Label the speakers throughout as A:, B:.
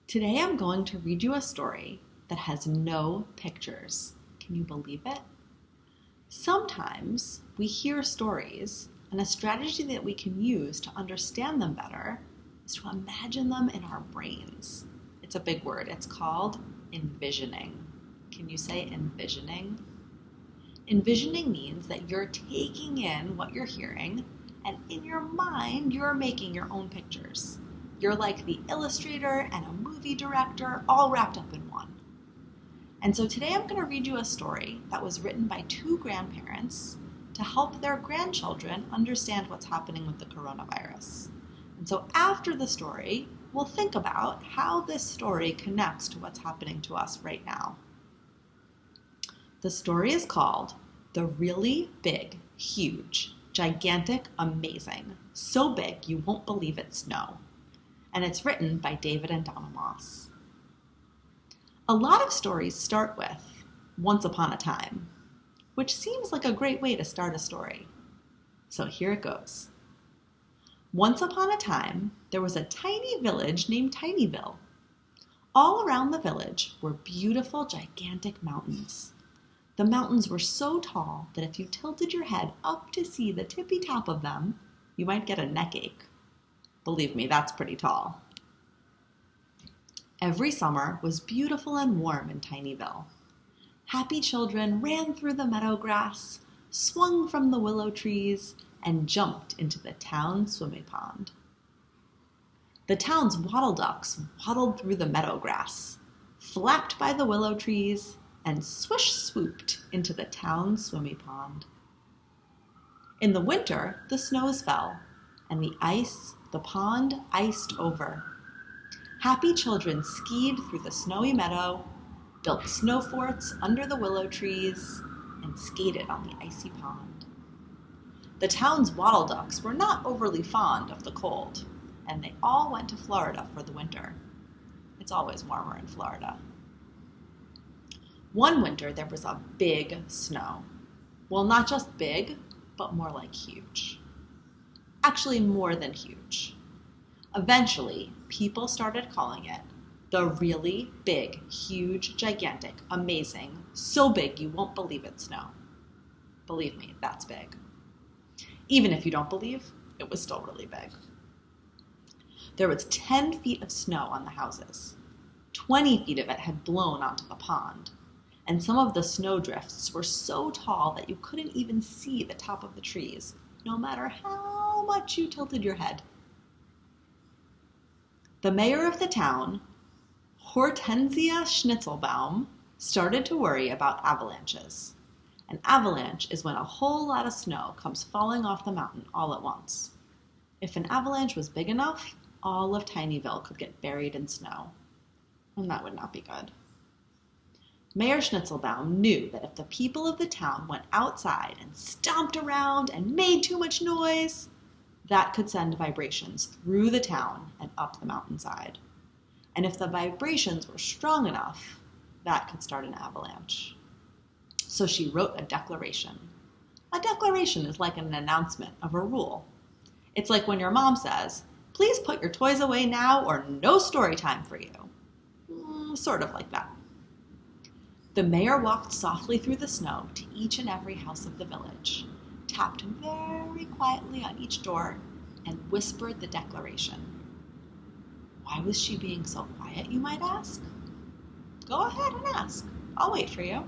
A: Today I'm going to read you a story that has no pictures. Can you believe it? Sometimes we hear stories, and a strategy that we can use to understand them better is to imagine them in our brains. It's a big word. It's called envisioning. Can you say envisioning? Envisioning means that you're taking in what you're hearing, and in your mind, you're making your own pictures. You're like the illustrator and a movie director all wrapped up in one. And so today I'm going to read you a story that was written by two grandparents to help their grandchildren understand what's happening with the coronavirus. And so after the story, we'll think about how this story connects to what's happening to us right now. The story is called The Really Big, Huge, Gigantic, Amazing, So Big You Won't Believe It's Snow. And it's written by David and Donna Moss. A lot of stories start with once upon a time, which seems like a great way to start a story. So here it goes. Once upon a time, there was a tiny village named Tinyville. All around the village were beautiful, gigantic mountains. The mountains were so tall that if you tilted your head up to see the tippy top of them, you might get a neck ache. Believe me, that's pretty tall. Every summer was beautiful and warm in Tinyville. Happy children ran through the meadow grass, swung from the willow trees, and jumped into the town swimming pond. The town's wattle ducks waddled through the meadow grass, flapped by the willow trees, and swish-swooped into the town swimming pond. In the winter, the snows fell, and the pond iced over. Happy children skied through the snowy meadow, built snow forts under the willow trees, and skated on the icy pond. The town's wattle ducks were not overly fond of the cold, and they all went to Florida for the winter. It's always warmer in Florida. One winter, there was a big snow. Well, not just big, but more like huge. Actually, more than huge. Eventually, people started calling it the really big, huge, gigantic, amazing, so big you won't believe it snow. Believe me, that's big. Even if you don't believe, it was still really big. There was 10 feet of snow on the houses. 20 feet of it had blown onto the pond. And some of the snowdrifts were so tall that you couldn't even see the top of the trees, no matter how much you tilted your head. The mayor of the town, Hortensia Schnitzelbaum, started to worry about avalanches. An avalanche is when a whole lot of snow comes falling off the mountain all at once. If an avalanche was big enough, all of Tinyville could get buried in snow. And that would not be good. Mayor Schnitzelbaum knew that if the people of the town went outside and stomped around and made too much noise, that could send vibrations through the town and up the mountainside. And if the vibrations were strong enough, that could start an avalanche. So she wrote a declaration. A declaration is like an announcement of a rule. It's like when your mom says, "Please put your toys away now or no story time for you." Sort of like that. The mayor walked softly through the snow to each and every house of the village, tapped very quietly on each door, and whispered the declaration. Why was she being so quiet, you might ask? Go ahead and ask. I'll wait for you.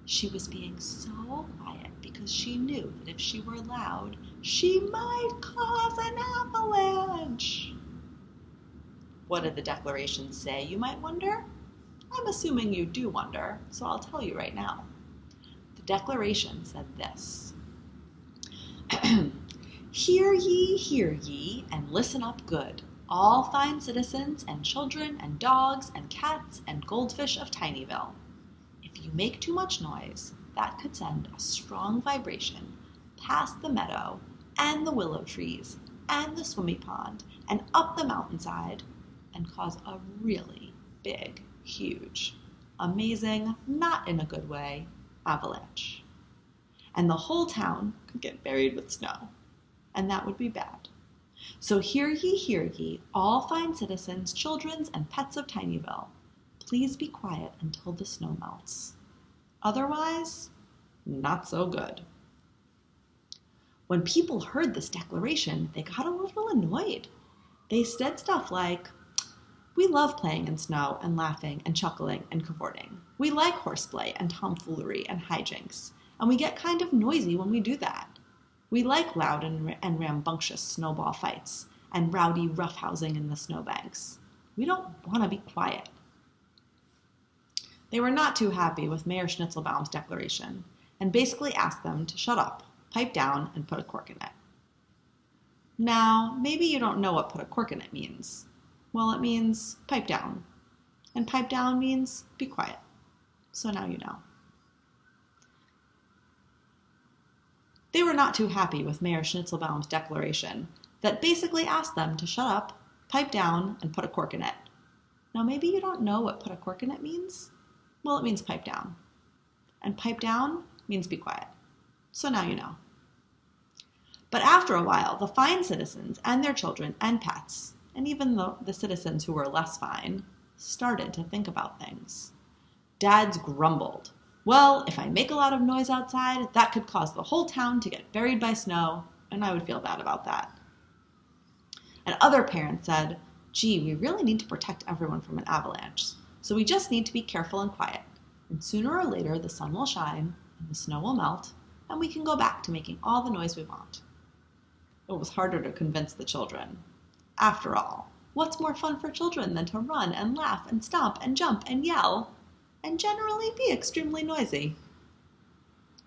A: She was being so quiet because she knew that if she were loud, she might cause an avalanche. What did the declaration say, you might wonder? I'm assuming you do wonder, so I'll tell you right now. The declaration said this. Hear ye, and listen up good, all fine citizens and children and dogs and cats and goldfish of Tinyville. If you make too much noise, that could send a strong vibration past the meadow and the willow trees and the swimming pond and up the mountainside and cause a really big, huge, amazing, not in a good way, avalanche. And the whole town could get buried with snow, and that would be bad. So hear ye, all fine citizens, children, and pets of Tinyville. Please be quiet until the snow melts. Otherwise, not so good. When people heard this declaration, they got a little annoyed. They said stuff like, we love playing in snow and laughing and chuckling and cavorting. We like horseplay and tomfoolery and hijinks, and we get kind of noisy when we do that. We like loud and rambunctious snowball fights and rowdy roughhousing in the snowbanks. We don't want to be quiet. They were not too happy with Mayor Schnitzelbaum's declaration and basically asked them to shut up, pipe down, and put a cork in it. Now, maybe you don't know what put a cork in it means. Well, it means pipe down, and pipe down means be quiet. So now you know. They were not too happy with Mayor Schnitzelbaum's declaration that basically asked them to shut up, pipe down, and put a cork in it. Now, maybe you don't know what put a cork in it means? Well, it means pipe down. And pipe down means be quiet. So now you know. But after a while, the fine citizens and their children and pets, and even the citizens who were less fine, started to think about things. Dads grumbled. Well, if I make a lot of noise outside, that could cause the whole town to get buried by snow, and I would feel bad about that. And other parents said, gee, we really need to protect everyone from an avalanche, so we just need to be careful and quiet. And sooner or later, the sun will shine, and the snow will melt, and we can go back to making all the noise we want. It was harder to convince the children. After all, what's more fun for children than to run and laugh and stomp and jump and yell, and generally be extremely noisy?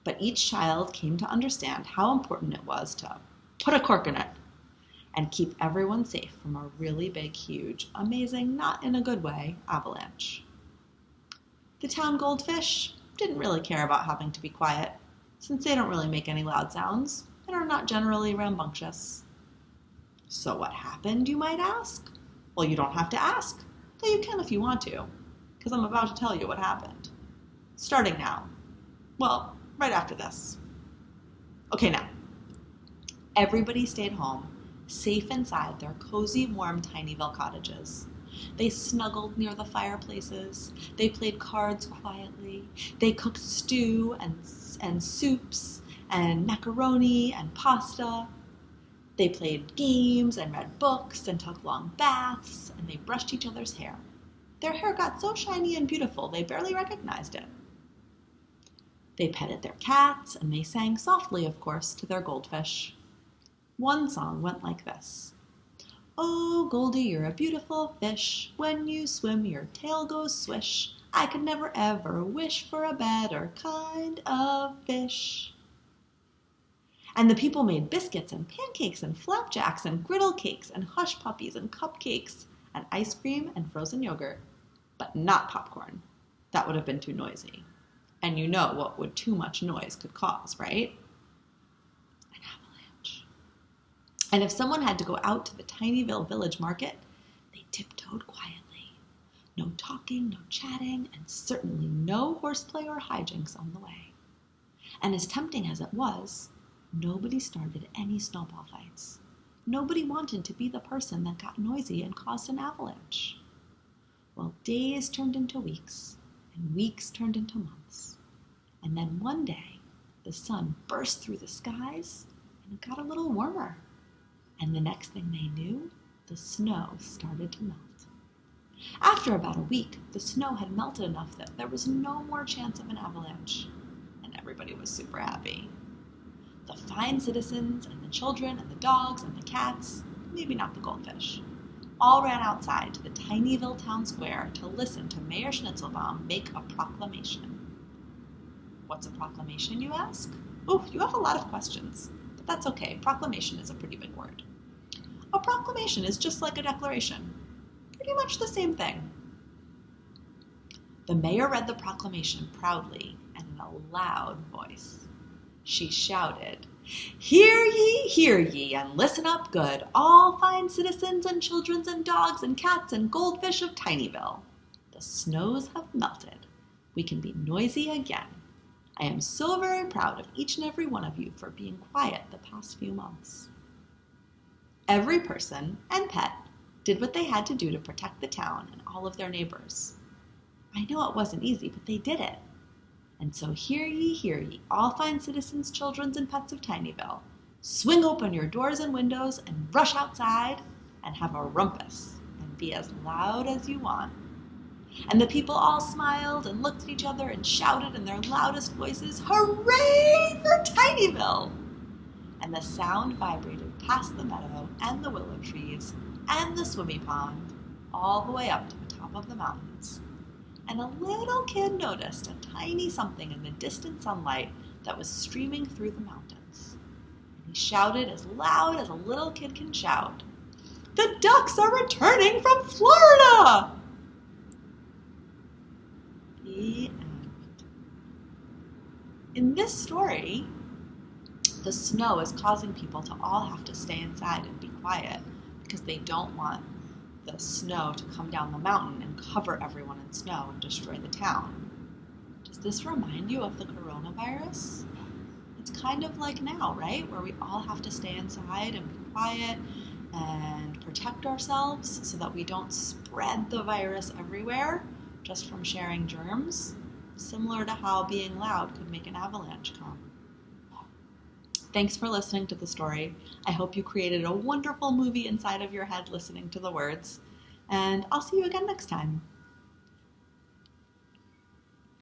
A: But each child came to understand how important it was to put a cork in it and keep everyone safe from a really big, huge, amazing, not in a good way, avalanche. The town goldfish didn't really care about having to be quiet, since they don't really make any loud sounds and are not generally rambunctious. So what happened, you might ask? Well, you don't have to ask, though you can if you want to, because I'm about to tell you what happened. Starting now. Well, right after this. Okay, now. Everybody stayed home, safe inside their cozy, warm Tinyville cottages. They snuggled near the fireplaces. They played cards quietly. They cooked stew and soups and macaroni and pasta. They played games and read books and took long baths, and they brushed each other's hair. Their hair got so shiny and beautiful they barely recognized it. They petted their cats, and they sang softly, of course, to their goldfish. One song went like this. Oh, Goldie, you're a beautiful fish. When you swim, your tail goes swish. I could never ever wish for a better kind of fish. And the people made biscuits and pancakes and flapjacks and griddle cakes and hush puppies and cupcakes and ice cream and frozen yogurt, but not popcorn. That would have been too noisy. And you know what too much noise could cause, right? An avalanche. And if someone had to go out to the Tinyville village market, they tiptoed quietly. No talking, no chatting, and certainly no horseplay or hijinks on the way. And as tempting as it was, nobody started any snowball fights. Nobody wanted to be the person that got noisy and caused an avalanche. Well, days turned into weeks, and weeks turned into months. And then one day, the sun burst through the skies, and it got a little warmer. And the next thing they knew, the snow started to melt. After about a week, the snow had melted enough that there was no more chance of an avalanche, and everybody was super happy. The fine citizens and the children and the dogs and the cats, maybe not the goldfish, all ran outside to the Tinyville town square to listen to Mayor Schnitzelbaum make a proclamation. What's a proclamation, you ask? Oh, you have a lot of questions, but that's okay. Proclamation is a pretty big word. A proclamation is just like a declaration. Pretty much the same thing. The mayor read the proclamation proudly and in a loud voice. She shouted, hear ye, and listen up good, all fine citizens and children and dogs and cats and goldfish of Tinyville. The snows have melted. We can be noisy again. I am so very proud of each and every one of you for being quiet the past few months. Every person and pet did what they had to do to protect the town and all of their neighbors. I know it wasn't easy, but they did it. And so hear ye, all fine citizens, children, and pets of Tinyville. Swing open your doors and windows and rush outside and have a rumpus and be as loud as you want. And the people all smiled and looked at each other and shouted in their loudest voices, "Hooray for Tinyville!" And the sound vibrated past the meadow and the willow trees and the swimmy pond, all the way up to the top of the mountains. And a little kid noticed a tiny something in the distant sunlight that was streaming through the mountains. And he shouted as loud as a little kid can shout, "The ducks are returning from Florida!" The end. In this story, the snow is causing people to all have to stay inside and be quiet because they don't want the snow to come down the mountain and cover everyone in snow and destroy the town. Does this remind you of the coronavirus? It's kind of like now, right? Where we all have to stay inside and be quiet and protect ourselves so that we don't spread the virus everywhere just from sharing germs, similar to how being loud could make an avalanche come. Thanks for listening to the story. I hope you created a wonderful movie inside of your head listening to the words, and I'll see you again next time.